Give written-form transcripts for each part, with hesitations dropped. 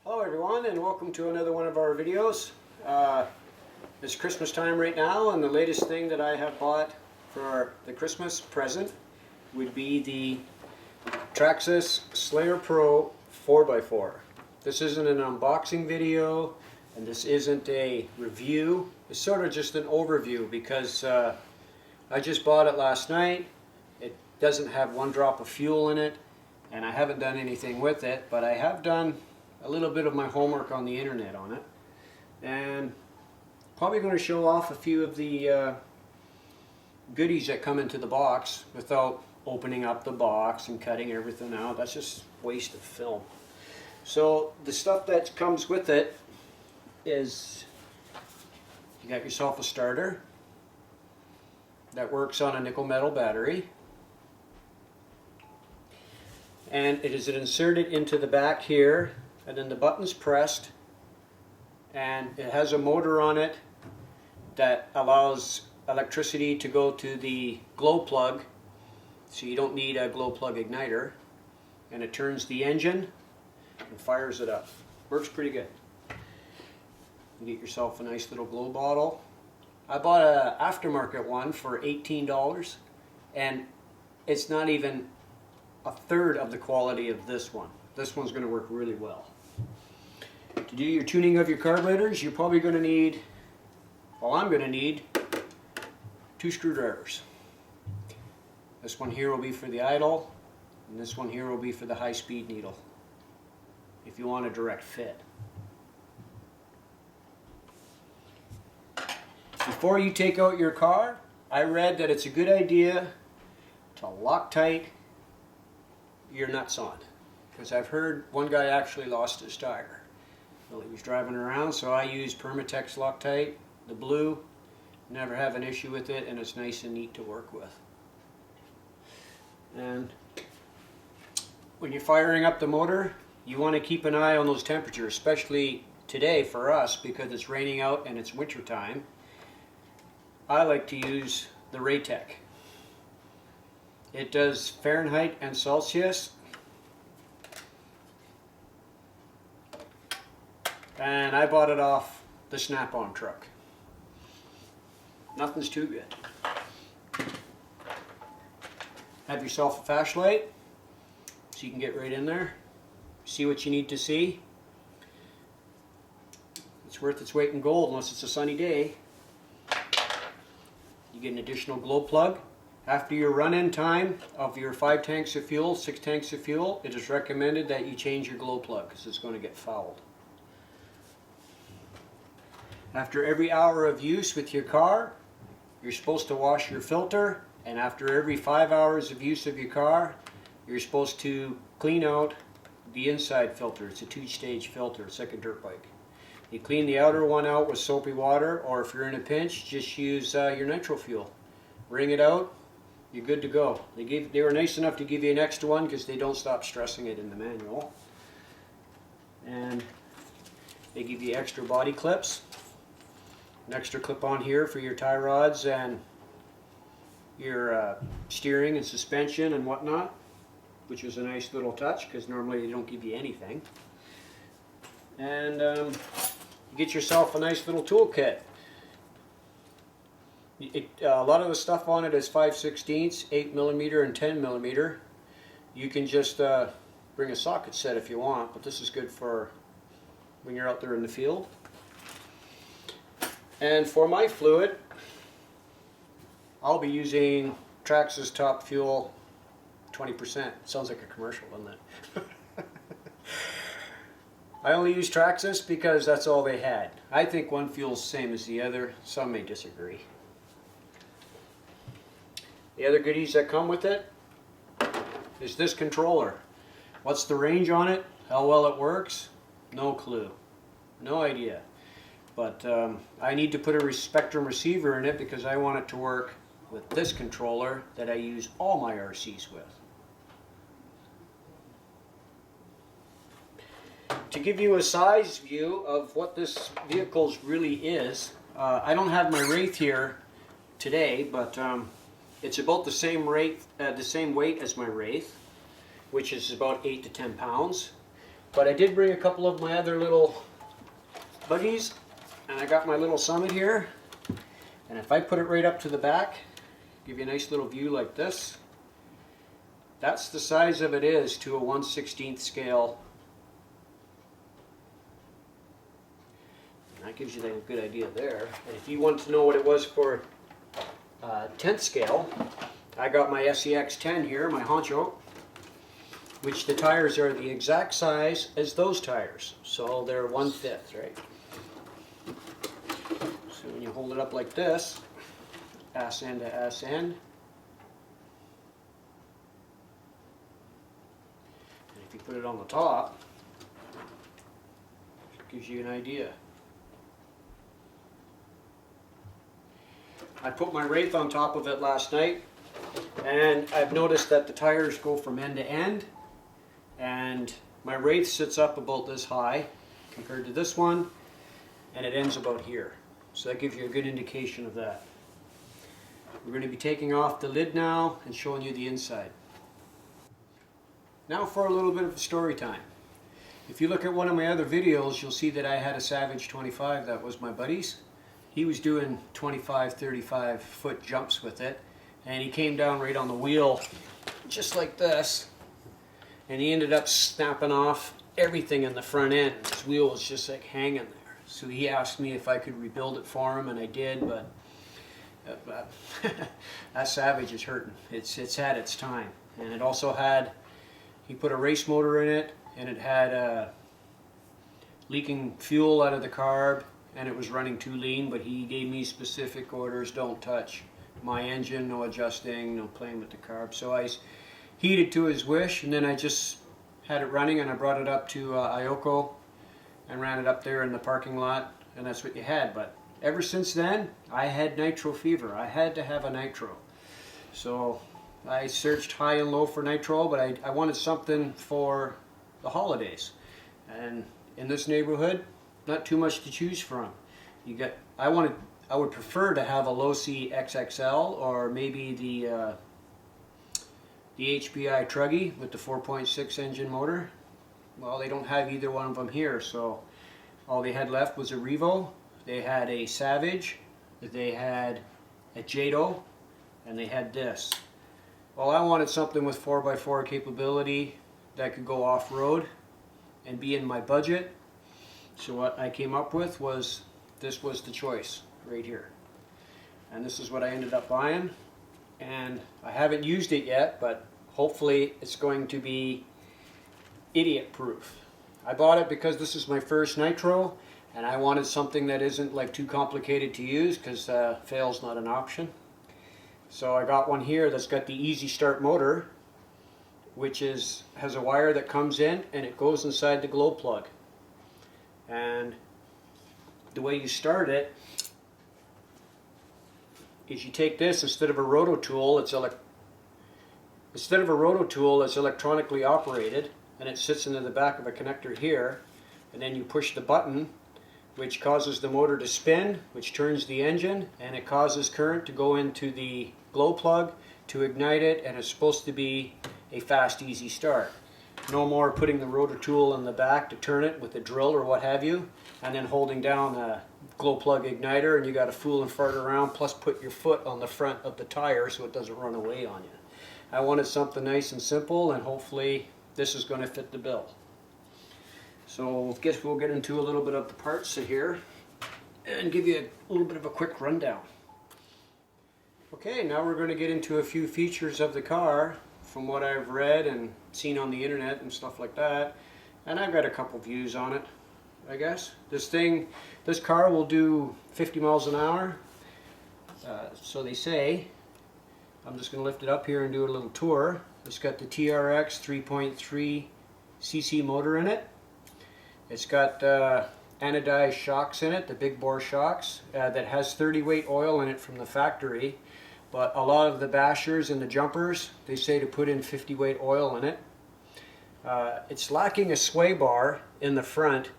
Hello everyone, and welcome to another one of our videos. It's Christmas time right now, and the latest thing that I have bought for the Christmas present would be the Traxxas Slayer Pro 4x4. This isn't an unboxing video, and this isn't a review. It's sort of just an overview because I just bought it last night. It doesn't have one drop of fuel in it, and I haven't done anything with it, but I have done a little bit of my homework on the internet on it, and probably going to show off a few of the goodies that come into the box without opening up the box and cutting everything out. That's just waste of film. So the stuff that comes with it is you got yourself a starter that works on a nickel metal battery, and it is inserted into the back here, and then the button's pressed, and it has a motor on it that allows electricity to go to the glow plug, so you don't need a glow plug igniter, and it turns the engine and fires it up. Works pretty good. You get yourself a nice little glow bottle. I bought an aftermarket one for $18, and it's not even a third of the quality of this one. This one's going to work really well. To do your tuning of your carburetors, you're probably going to need, well, I'm going to need 2 screwdrivers. This one here will be for the idle, and this one here will be for the high-speed needle, if you want a direct fit. Before you take out your car, I read that it's a good idea to Loctite your nuts on, because I've heard one guy actually lost his tire. Well, he was driving around, so I use Permatex Loctite, the blue. Never have an issue with it, and it's nice and neat to work with. And when you're firing up the motor, you want to keep an eye on those temperatures, especially today for us because it's raining out and it's winter time. I like to use the Raytec. It does Fahrenheit and Celsius, and I bought it off the Snap-on truck. Nothing's too good. Have yourself a flashlight so you can get right in there, see what you need to see. It's worth its weight in gold unless it's a sunny day. You get an additional glow plug. After your run-in time of your 5 tanks of fuel, 6 tanks of fuel, it is recommended that you change your glow plug because it's going to get fouled. After every hour of use with your car, you're supposed to wash your filter, and after every 5 hours of use of your car, you're supposed to clean out the inside filter. It's a 2-stage filter. It's like a dirt bike. You clean the outer one out with soapy water, or if you're in a pinch, just use your Nitro fuel. Wring it out, you're good to go. They were nice enough to give you an extra one because they don't stop stressing it in the manual. And they give you extra body clips. An extra clip on here for your tie rods and your steering and suspension and whatnot, which is a nice little touch because normally they don't give you anything. And you get yourself a nice little toolkit. A lot of the stuff on it is 5/16, 8mm, and 10mm. You can just bring a socket set if you want, but this is good for when you're out there in the field. And for my fluid, I'll be using Traxxas Top Fuel 20%. Sounds like a commercial, doesn't it? I only use Traxxas because that's all they had. I think one fuel's the same as the other. Some may disagree. The other goodies that come with it is this controller. What's the range on it? How well it works? No clue. No idea. But I need to put a Spectrum receiver in it because I want it to work with this controller that I use all my RCs with. To give you a size view of what this vehicle really is, I don't have my Wraith here today, but it's about the same weight as my Wraith, which is about 8 to 10 pounds. But I did bring a couple of my other little buddies, and I got my little Summit here. And if I put it right up to the back, give you a nice little view like this. That's the size of it is to a 1/16 scale. And that gives you a good idea there. And if you want to know what it was for 10th scale, I got my SEX 10 here, my honcho, which the tires are the exact size as those tires. So they're 1/5, right? So when you hold it up like this, ass end to ass end, and if you put it on the top, it gives you an idea. I put my Wraith on top of it last night, and I've noticed that the tires go from end to end, and my Wraith sits up about this high compared to this one, and it ends about here. So that gives you a good indication of that. We're going to be taking off the lid now and showing you the inside. Now for a little bit of story time. If you look at one of my other videos, you'll see that I had a Savage 25 that was my buddy's. He was doing 25, 35 foot jumps with it, and he came down right on the wheel just like this, and he ended up snapping off everything in the front end. His wheel was just like hanging there. So he asked me if I could rebuild it for him, and I did, but that Savage is hurting. It's had its time. And it also had, he put a race motor in it, and it had leaking fuel out of the carb, and it was running too lean, but he gave me specific orders: don't touch my engine, no adjusting, no playing with the carb. So I heeded to his wish, and then I just had it running, and I brought it up to Ioko and ran it up there in the parking lot, and that's what you had. But ever since then, I had nitro fever. I had to have a nitro. So I searched high and low for nitro, but I wanted something for the holidays. And in this neighborhood, not too much to choose from. You got, I would prefer to have a low C XXL, or maybe the HBI Truggy with the 4.6 engine motor. Well, they don't have either one of them here, so all they had left was a Revo. They had a Savage, they had a Jado, and they had this. Well, I wanted something with 4x4 capability that could go off-road and be in my budget. So what I came up with was, this was the choice right here. And this is what I ended up buying. And I haven't used it yet, but hopefully it's going to be idiot proof. I bought it because this is my first nitro, and I wanted something that isn't like too complicated to use, because fail's not an option. So I got one here that's got the easy start motor, which has a wire that comes in and it goes inside the glow plug. And the way you start it is you take this, instead of a roto tool, it's electronically operated, and it sits into the back of a connector here, and then you push the button, which causes the motor to spin, which turns the engine, and it causes current to go into the glow plug to ignite it, and it's supposed to be a fast, easy start. No more putting the rotor tool in the back to turn it with a drill or what have you, and then holding down a glow plug igniter, and you got to fool and fart around, plus put your foot on the front of the tire so it doesn't run away on you. I wanted something nice and simple, and hopefully this is going to fit the bill. So I guess we'll get into a little bit of the parts here and give you a little bit of a quick rundown. Okay, now we're going to get into a few features of the car from what I've read and seen on the internet and stuff like that. And I've got a couple views on it, I guess. This car will do 50 miles an hour, so they say. I'm just going to lift it up here and do a little tour. It's got the TRX 3.3 cc motor in it. It's got anodized shocks in it, the big bore shocks, that has 30 weight oil in it from the factory. But a lot of the bashers and the jumpers, they say to put in 50 weight oil in it. It's lacking a sway bar in the front,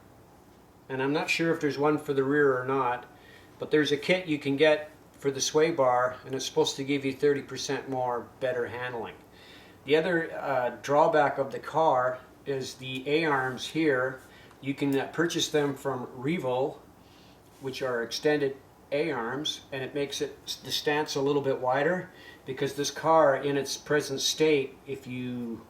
and I'm not sure if there's one for the rear or not, but there's a kit you can get for the sway bar, and it's supposed to give you 30% more better handling. The other drawback of the car is the A-arms here. You can purchase them from Revo, which are extended A-arms, and it makes the stance a little bit wider, because this car in its present state, if you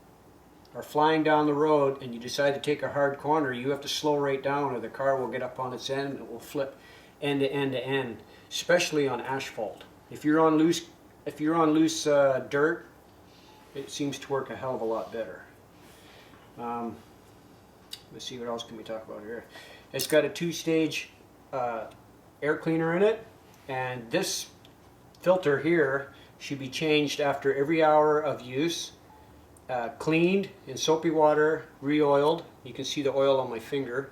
are flying down the road and you decide to take a hard corner, you have to slow right down or the car will get up on its end and it will flip end to end to end, especially on asphalt. If you're on loose dirt, it seems to work a hell of a lot better. Let's see, what else can we talk about here. It's got a 2-stage air cleaner in it, and this filter here should be changed after every hour of use, cleaned in soapy water, re-oiled. You can see the oil on my finger.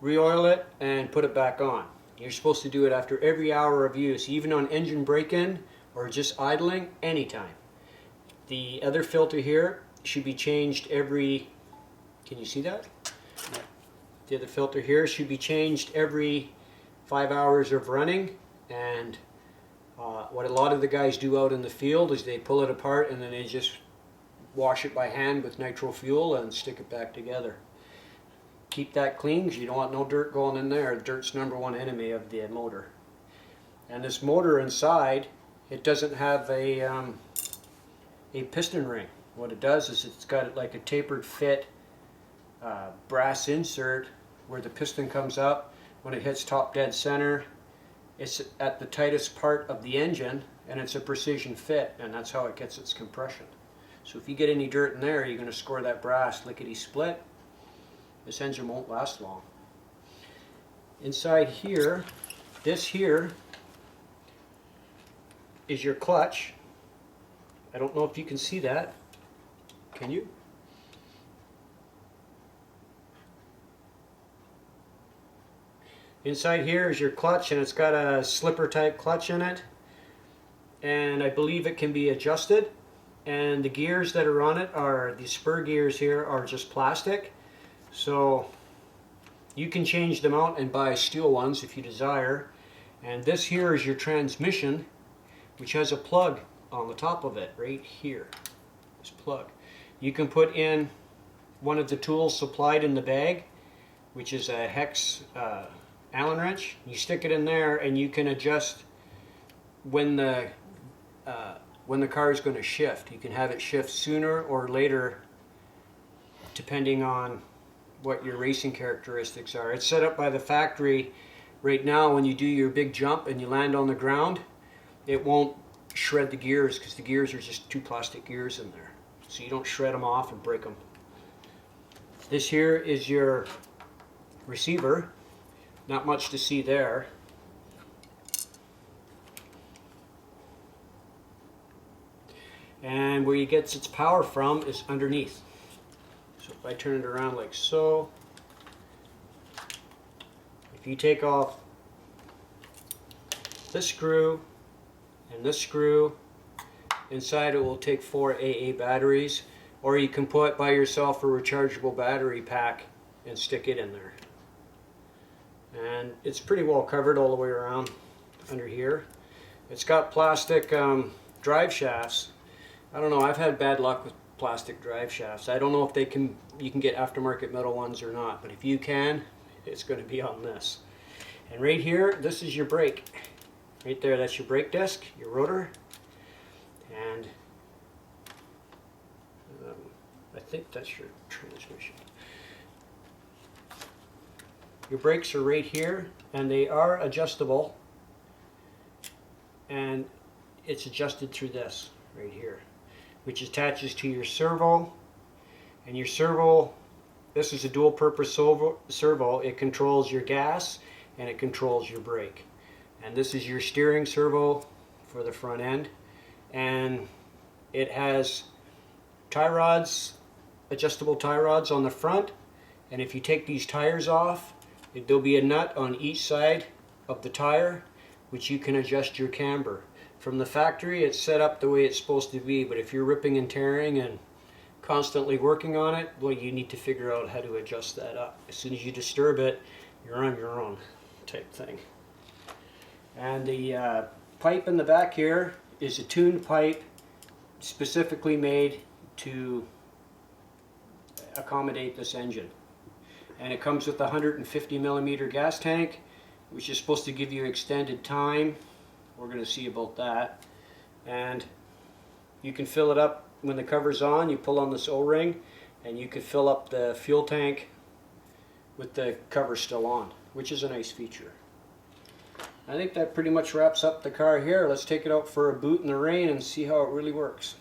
Re-oil it and put it back on. You're supposed to do it after every hour of use, even on engine break-in or just idling, anytime. The other filter here should be changed every, can you see that? The other filter here should be changed every 5 hours of running, and what a lot of the guys do out in the field is they pull it apart and then they just wash it by hand with nitro fuel and stick it back together. Keep that clean because you don't want no dirt going in there. Dirt's #1 enemy of the motor. And this motor inside, it doesn't have a piston ring. What it does is it's got like a tapered fit brass insert where the piston comes up. When it hits top dead center, it's at the tightest part of the engine, and it's a precision fit, and that's how it gets its compression. So if you get any dirt in there, you're going to score that brass lickety split. This engine won't last long. Inside here, this here is your clutch. I don't know if you can see that. Can you? Inside here is your clutch, and it's got a slipper type clutch in it, and I believe it can be adjusted. And the gears that are on it are, the spur gears here are just plastic, so you can change them out and buy steel ones if you desire. And this here is your transmission, which has a plug on the top of it right here. This plug. You can put in one of the tools supplied in the bag, which is a hex Allen wrench. You stick it in there and you can adjust when the car is going to shift. You can have it shift sooner or later depending on what your racing characteristics are. It's set up by the factory right now. When you do your big jump and you land on the ground, it won't shred the gears because the gears are just 2 plastic gears in there. So you don't shred them off and break them. This here is your receiver. Not much to see there. And where it gets its power from is underneath. So if I turn it around like so, if you take off this screw and this screw, inside it will take 4 AA batteries, or you can buy yourself a rechargeable battery pack and stick it in there. And it's pretty well covered all the way around under here. It's got plastic drive shafts. I don't know, I've had bad luck with plastic drive shafts. I don't know if you can get aftermarket metal ones or not, but if you can, it's going to be on this. And right here, this is your brake. Right there, that's your brake disc, your rotor. And I think that's your transmission. Your brakes are right here, and they are adjustable, and it's adjusted through this right here, which attaches to your servo. And your servo, this is a dual purpose servo. It controls your gas and it controls your brake. And this is your steering servo for the front end, and it has tie rods, adjustable tie rods on the front, and if you take these tires off, there'll be a nut on each side of the tire which you can adjust your camber. From the factory, it's set up the way it's supposed to be, but if you're ripping and tearing and constantly working on it, well, you need to figure out how to adjust that up. As soon as you disturb it, you're on your own type thing. And the pipe in the back here is a tuned pipe specifically made to accommodate this engine. And it comes with a 150 millimeter gas tank, which is supposed to give you extended time. We're going to see about that. And you can fill it up when the cover's on. You pull on this O-ring and you can fill up the fuel tank with the cover still on, which is a nice feature. I think that pretty much wraps up the car here. Let's take it out for a boot in the rain and see how it really works.